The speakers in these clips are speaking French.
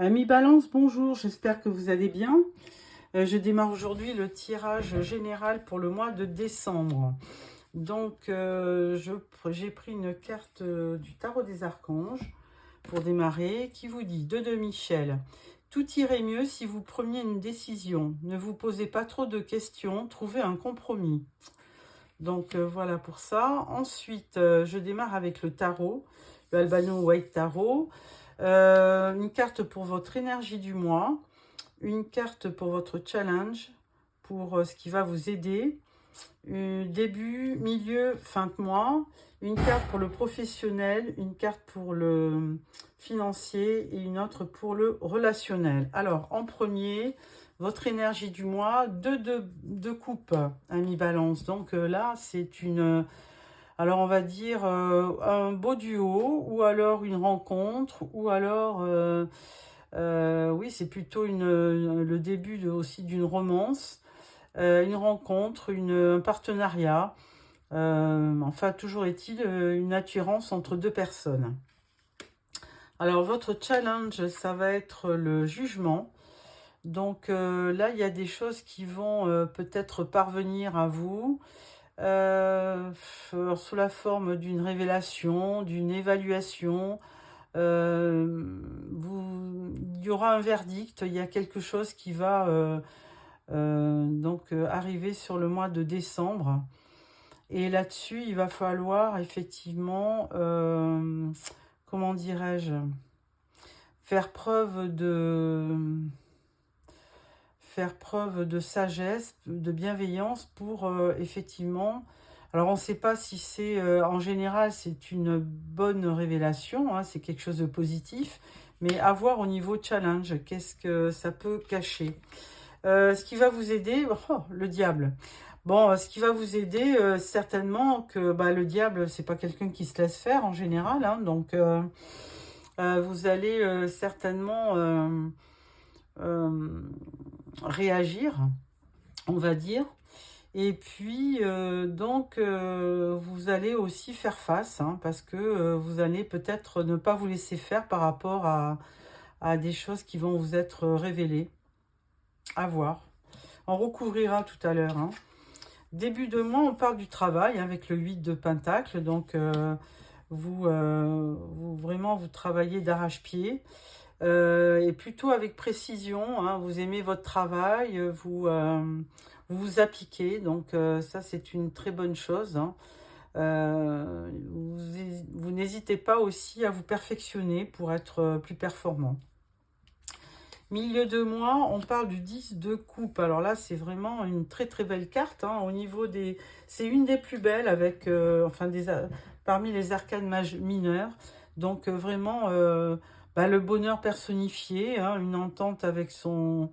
Amis Balance, bonjour, j'espère que vous allez bien. Je démarre aujourd'hui le tirage général pour le mois de décembre. Donc, j'ai pris une carte du tarot des archanges pour démarrer qui vous dit de Michel. Tout irait mieux si vous preniez une décision. Ne vous posez pas trop de questions, trouvez un compromis. Donc, voilà pour ça. Ensuite, je démarre avec le tarot, le Albano White Tarot. Une carte pour votre énergie du mois, une carte pour votre challenge, pour ce qui va vous aider, début, milieu, fin de mois, une carte pour le professionnel, une carte pour le financier et une autre pour le relationnel. Alors, en premier, votre énergie du mois, deux coupes, ami Balance. Donc là, c'est une... Alors, on va dire un beau duo, ou alors une rencontre, ou alors, oui, c'est plutôt le début aussi d'une romance, une rencontre, un partenariat. Enfin, toujours est-il une attirance entre deux personnes. Alors, votre challenge, ça va être le jugement. Donc là, il y a des choses qui vont peut-être parvenir à vous. Sous la forme d'une révélation, d'une évaluation. Il y aura un verdict, il y a quelque chose qui va arriver sur le mois de décembre. Et là-dessus, il va falloir effectivement, comment dirais-je, faire preuve de sagesse, de bienveillance pour effectivement... Alors on ne sait pas si c'est... en général, c'est une bonne révélation, hein, c'est quelque chose de positif, mais à voir au niveau challenge, qu'est-ce que ça peut cacher. Ce qui va vous aider, le diable. Bon, ce qui va vous aider, certainement que le diable, c'est pas quelqu'un qui se laisse faire en général, hein, donc vous allez certainement... réagir, on va dire. Et puis, vous allez aussi faire face, hein, parce que vous allez peut-être ne pas vous laisser faire par rapport à des choses qui vont vous être révélées. À voir. On recouvrira tout à l'heure. Hein. Début de mois, on parle du travail hein, avec le 8 de Pentacle. Donc, vous travaillez d'arrache-pied. Et plutôt avec précision, hein, vous aimez votre travail, vous appliquez, donc ça c'est une très bonne chose. Hein. Vous n'hésitez pas aussi à vous perfectionner pour être plus performant. Milieu de mois, on parle du 10 de coupe. Alors là, c'est vraiment une très très belle carte. Hein, au niveau des, c'est une des plus belles avec, parmi les arcanes mineures. Donc vraiment, le bonheur personnifié, hein, une entente avec son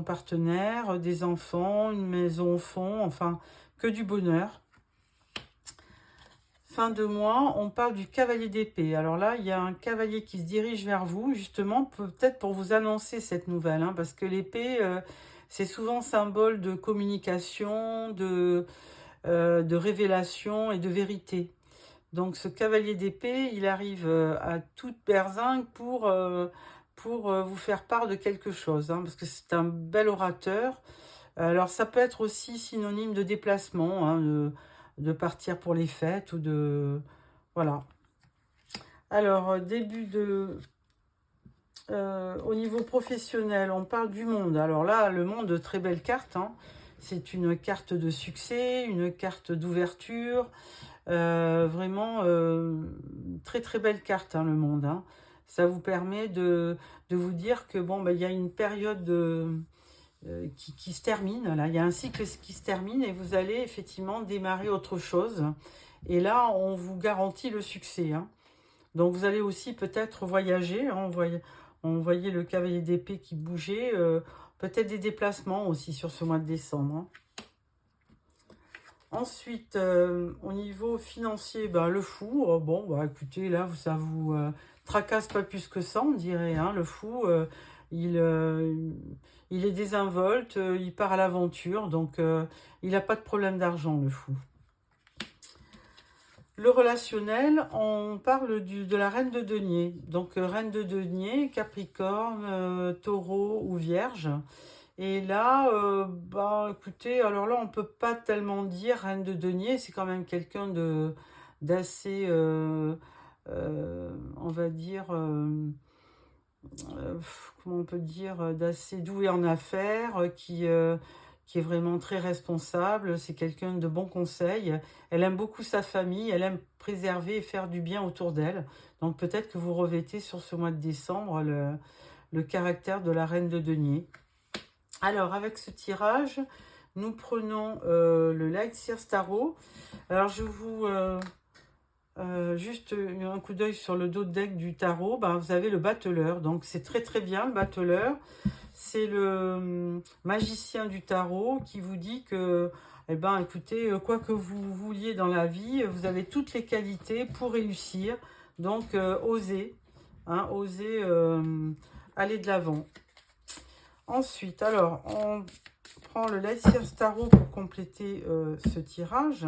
partenaire, des enfants, une maison au fond, enfin que du bonheur. Fin de mois, on parle du cavalier d'épée. Alors là, il y a un cavalier qui se dirige vers vous, justement, peut-être pour vous annoncer cette nouvelle, hein, parce que l'épée, c'est souvent symbole de communication, de révélation et de vérité. Donc ce cavalier d'épée, il arrive à toute berzingue pour vous faire part de quelque chose, hein, parce que c'est un bel orateur. Alors ça peut être aussi synonyme de déplacement, hein, de partir pour les fêtes ou de... Voilà. Alors, au niveau professionnel, on parle du monde. Alors là, le monde, très belle carte. Hein. C'est une carte de succès, une carte d'ouverture. Vraiment, très très belle carte, hein, le monde. Hein. Ça vous permet de vous dire que bon, il y a une période qui se termine. Là, il y a un cycle qui se termine et vous allez effectivement démarrer autre chose. Et là, on vous garantit le succès. Hein. Donc, vous allez aussi peut-être voyager. Hein. On voyait le cavalier d'épée qui bougeait. Peut-être des déplacements aussi sur ce mois de décembre. Hein. Ensuite, au niveau financier, le fou, écoutez, là, ça vous tracasse pas plus que ça, on dirait. Hein, le fou, il est désinvolte, il part à l'aventure, donc il n'a pas de problème d'argent, le fou. Le relationnel, on parle de la reine de denier. Donc, reine de denier, Capricorne, Taureau ou Vierge. Et là, bah, écoutez, alors là, on peut pas tellement dire reine de denier. C'est quand même quelqu'un d'assez, on va dire, comment on peut dire, d'assez doué en affaires, qui est vraiment très responsable. C'est quelqu'un de bon conseil. Elle aime beaucoup sa famille, elle aime préserver et faire du bien autour d'elle. Donc peut-être que vous revêtez sur ce mois de décembre le caractère de la reine de denier. Alors avec ce tirage, nous prenons le Light Sears Tarot. Alors je vous... juste un coup d'œil sur le dos de deck du tarot, ben, vous avez le battleur, donc c'est très très bien le battleur. C'est le magicien du tarot qui vous dit que, eh ben, écoutez, quoi que vous vouliez dans la vie, vous avez toutes les qualités pour réussir. Donc, osez, hein, osez aller de l'avant. Ensuite, alors, on prend le Light Sears Tarot pour compléter ce tirage,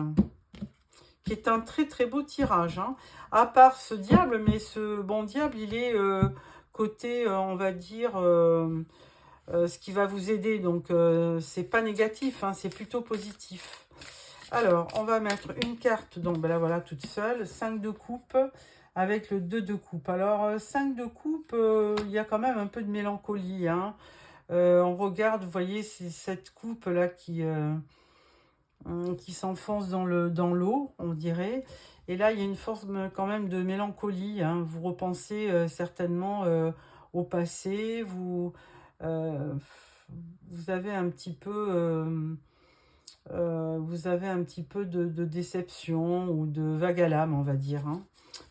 qui est un très très beau tirage, hein. À part ce diable, mais ce bon diable, il est côté, on va dire, ce qui va vous aider. Donc, c'est pas négatif, hein, c'est plutôt positif. Alors, on va mettre une carte, donc ben là, voilà, toute seule, 5 de coupe, avec le 2 de coupe. Alors, 5 de coupe, il y a quand même un peu de mélancolie, hein. On regarde, vous voyez, c'est cette coupe-là qui s'enfonce dans l'eau, on dirait. Et là, il y a une forme quand même de mélancolie, hein. Vous repensez certainement au passé, vous avez un petit peu, de déception ou de vague à l'âme, on va dire, hein.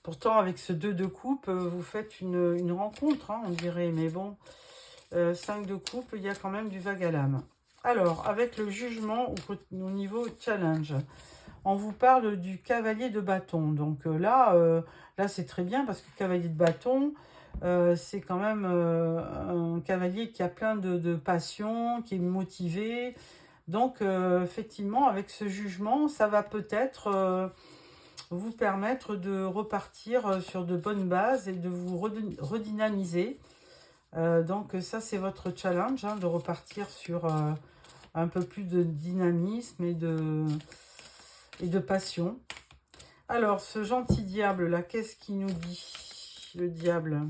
Pourtant, avec ce 2 de coupe, vous faites une rencontre, hein, on dirait. Mais bon, 5 de coupe, il y a quand même du vague à l'âme. Alors, avec le jugement au niveau challenge, on vous parle du cavalier de bâton. Donc là c'est très bien parce que le cavalier de bâton, c'est quand même un cavalier qui a plein de passion, qui est motivé. Donc, effectivement, avec ce jugement, ça va peut-être vous permettre de repartir sur de bonnes bases et de vous redynamiser. Donc, ça, c'est votre challenge, hein, de repartir sur un peu plus de dynamisme et de passion. Alors, ce gentil diable-là, qu'est-ce qu'il nous dit, le diable?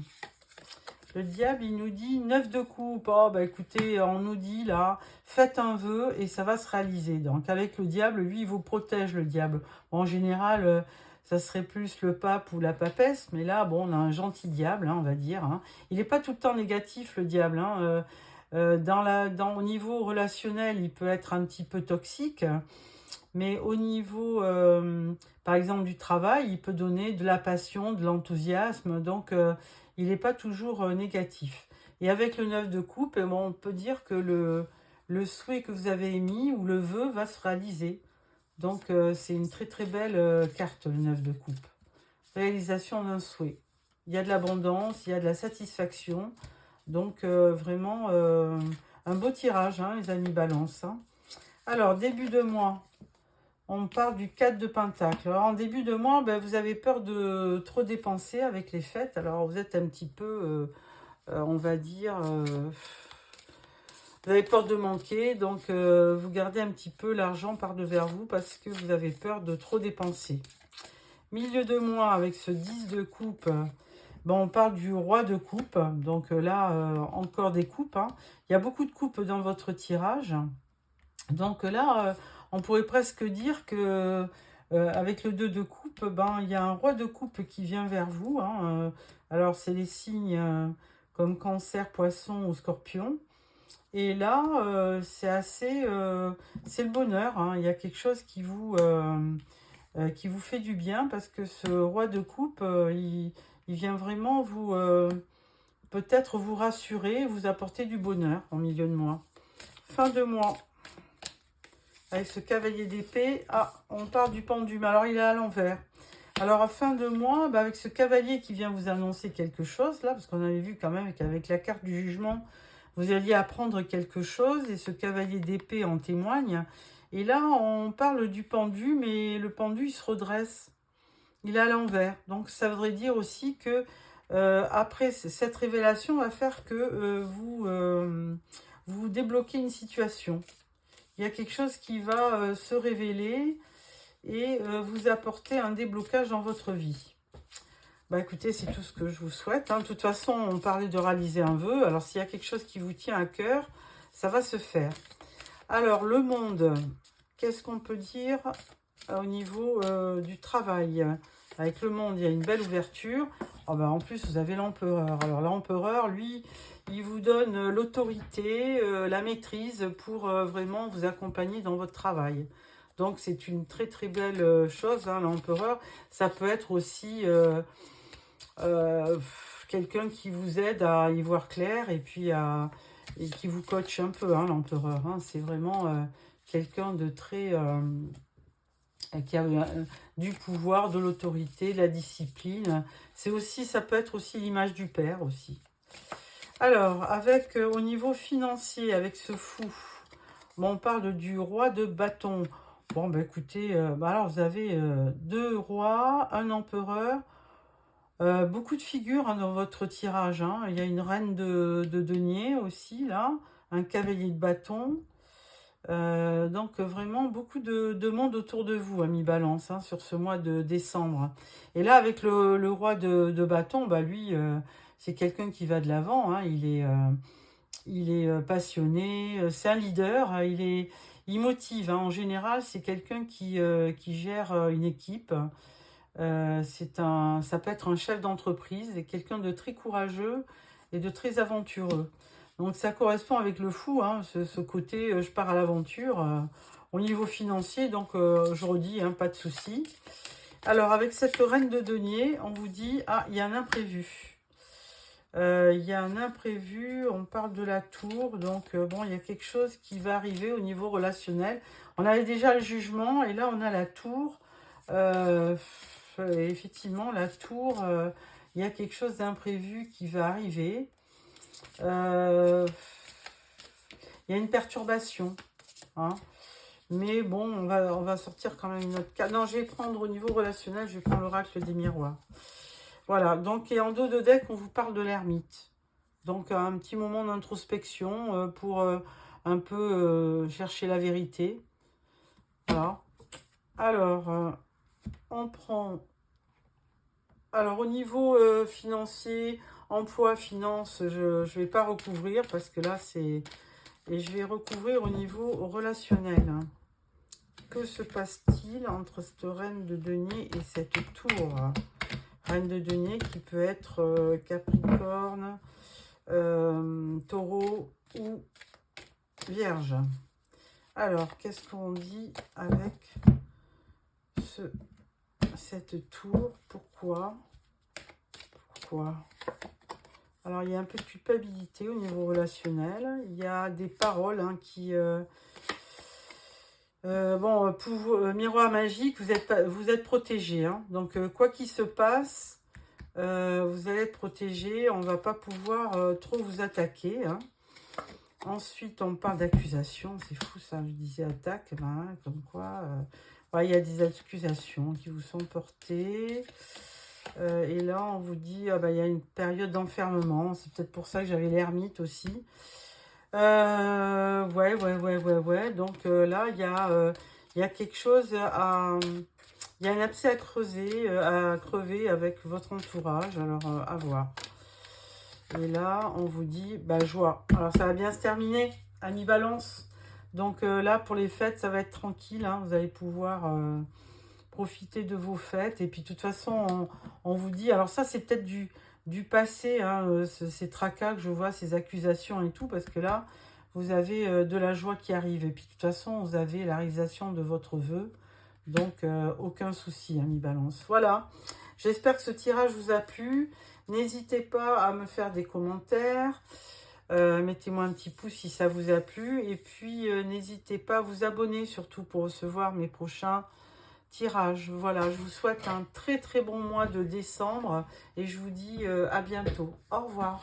Le diable, il nous dit 9 de coupe. Oh, bah écoutez, on nous dit là, faites un vœu et ça va se réaliser. Donc, avec le diable, lui, il vous protège, le diable. Bon, en général, ça serait plus le pape ou la papesse, mais là, bon, on a un gentil diable, hein, on va dire, hein. Il n'est pas tout le temps négatif, le diable, hein. Au niveau relationnel, il peut être un petit peu toxique, mais au niveau, par exemple, du travail, il peut donner de la passion, de l'enthousiasme, donc il n'est pas toujours négatif. Et avec le 9 de coupe, bon, on peut dire que le souhait que vous avez émis ou le vœu va se réaliser. Donc, c'est une très très belle carte, le 9 de coupe. Réalisation d'un souhait. Il y a de l'abondance, il y a de la satisfaction. Donc, vraiment, un beau tirage, hein, les amis Balance, hein. Alors, début de mois, on parle du 4 de Pentacle. Alors, en début de mois, ben, vous avez peur de trop dépenser avec les fêtes. Alors, vous êtes un petit peu, on va dire, vous avez peur de manquer. Donc, vous gardez un petit peu l'argent par-devers vous parce que vous avez peur de trop dépenser. Milieu de mois, avec ce 10 de coupe, bon, on parle du roi de coupe. Donc là, encore des coupes, hein. Il y a beaucoup de coupes dans votre tirage. Donc là, on pourrait presque dire que avec le 2 de coupe, ben, il y a un roi de coupe qui vient vers vous, hein. Alors, c'est les signes comme Cancer, Poisson ou Scorpion. Et là, c'est assez... c'est le bonheur, hein. Il y a quelque chose qui vous fait du bien parce que ce roi de coupe, il vient vraiment vous... peut-être vous rassurer, vous apporter du bonheur en milieu de mois. Fin de mois. Avec ce cavalier d'épée, on part du pendu, alors il est à l'envers. Alors à fin de mois, bah, avec ce cavalier qui vient vous annoncer quelque chose, là, parce qu'on avait vu quand même qu'avec la carte du jugement, vous alliez apprendre quelque chose, et ce cavalier d'épée en témoigne. Et là, on parle du pendu, mais le pendu, il se redresse. il est à l'envers. Donc, ça voudrait dire aussi que après, cette révélation va faire que vous débloquez une situation. Il y a quelque chose qui va se révéler et vous apporter un déblocage dans votre vie. Bah écoutez, c'est tout ce que je vous souhaite. Hein. De toute façon, on parlait de réaliser un vœu. Alors, s'il y a quelque chose qui vous tient à cœur, ça va se faire. Alors, le monde, qu'est-ce qu'on peut dire au niveau du travail? Avec le monde, il y a une belle ouverture. Oh bah, en plus, vous avez l'empereur. Alors, l'empereur, lui, il vous donne l'autorité, la maîtrise pour vraiment vous accompagner dans votre travail. Donc, c'est une très, très belle chose, hein, l'empereur. Ça peut être aussi quelqu'un qui vous aide à y voir clair et puis et qui vous coach un peu, hein, l'empereur. Hein. C'est vraiment quelqu'un de très... qui a du pouvoir, de l'autorité, de la discipline. C'est aussi, ça peut être aussi l'image du père aussi. Alors, avec au niveau financier, avec ce fou, bon, on parle du roi de bâton. Bon, bah écoutez, alors vous avez deux rois, un empereur, beaucoup de figures hein, dans votre tirage. Hein. Il y a une reine de denier aussi, là, un cavalier de bâton. Donc vraiment beaucoup de monde autour de vous, ami Balance, hein, sur ce mois de décembre. Et là, avec le roi de bâton, bah lui, c'est quelqu'un qui va de l'avant. Hein, il est passionné, c'est un leader, hein, il motive. Hein, en général, c'est quelqu'un qui gère une équipe. Ça peut être un chef d'entreprise et quelqu'un de très courageux et de très aventureux. Donc ça correspond avec le fou, hein, ce côté je pars à l'aventure au niveau financier. Donc je redis, hein, pas de souci. Alors avec cette reine de denier, on vous dit, ah, il y a un imprévu. Il y a un imprévu, on parle de la tour. Donc bon, il y a quelque chose qui va arriver au niveau relationnel. On avait déjà le jugement et là on a la tour. Effectivement, la tour, il y a quelque chose d'imprévu qui va arriver. Il y a une perturbation. Hein. Mais bon, on va sortir quand même une autre carte. Non, je vais prendre au niveau relationnel, je vais prendre l'oracle des miroirs. Voilà, donc et en dos de deck, on vous parle de l'ermite. Donc un petit moment d'introspection pour un peu chercher la vérité. Voilà. Alors, on prend... Alors, au niveau financier, emploi, finance, je ne vais pas recouvrir parce que là, c'est... Et je vais recouvrir au niveau relationnel. Que se passe-t-il entre cette reine de denier et cette tour? Reine de denier qui peut être Capricorne, Taureau ou Vierge. Alors, qu'est-ce qu'on dit avec cette tour? Pourquoi? Alors, il y a un peu de culpabilité au niveau relationnel. Il y a des paroles hein, qui... miroir magique, vous êtes protégé. Hein. Donc, quoi qu'il se passe, vous allez être protégé. On ne va pas pouvoir trop vous attaquer. Hein. Ensuite, on parle d'accusation. C'est fou ça, je disais attaque. Ben, comme quoi, il y a des accusations qui vous sont portées. Et là, on vous dit, il y a une période d'enfermement. C'est peut-être pour ça que j'avais l'ermite aussi. Ouais. Donc là, il y a quelque chose à... Il y a un abcès à creuser, à crever avec votre entourage. Alors, à voir. Et là, on vous dit, joie. Alors, ça va bien se terminer, ami Balance. Donc là, pour les fêtes, ça va être tranquille. Hein. Vous allez pouvoir profiter de vos fêtes. Et puis, de toute façon, on vous dit... Alors ça, c'est peut-être du passé, hein, ces tracas que je vois, ces accusations et tout. Parce que là, vous avez de la joie qui arrive. Et puis, de toute façon, vous avez la réalisation de votre vœu. Donc, aucun souci, ami Balance. Voilà. J'espère que ce tirage vous a plu. N'hésitez pas à me faire des commentaires. Mettez-moi un petit pouce si ça vous a plu. Et puis, n'hésitez pas à vous abonner, surtout pour recevoir mes prochains tirages. Voilà, je vous souhaite un très très bon mois de décembre. Et je vous dis à bientôt. Au revoir.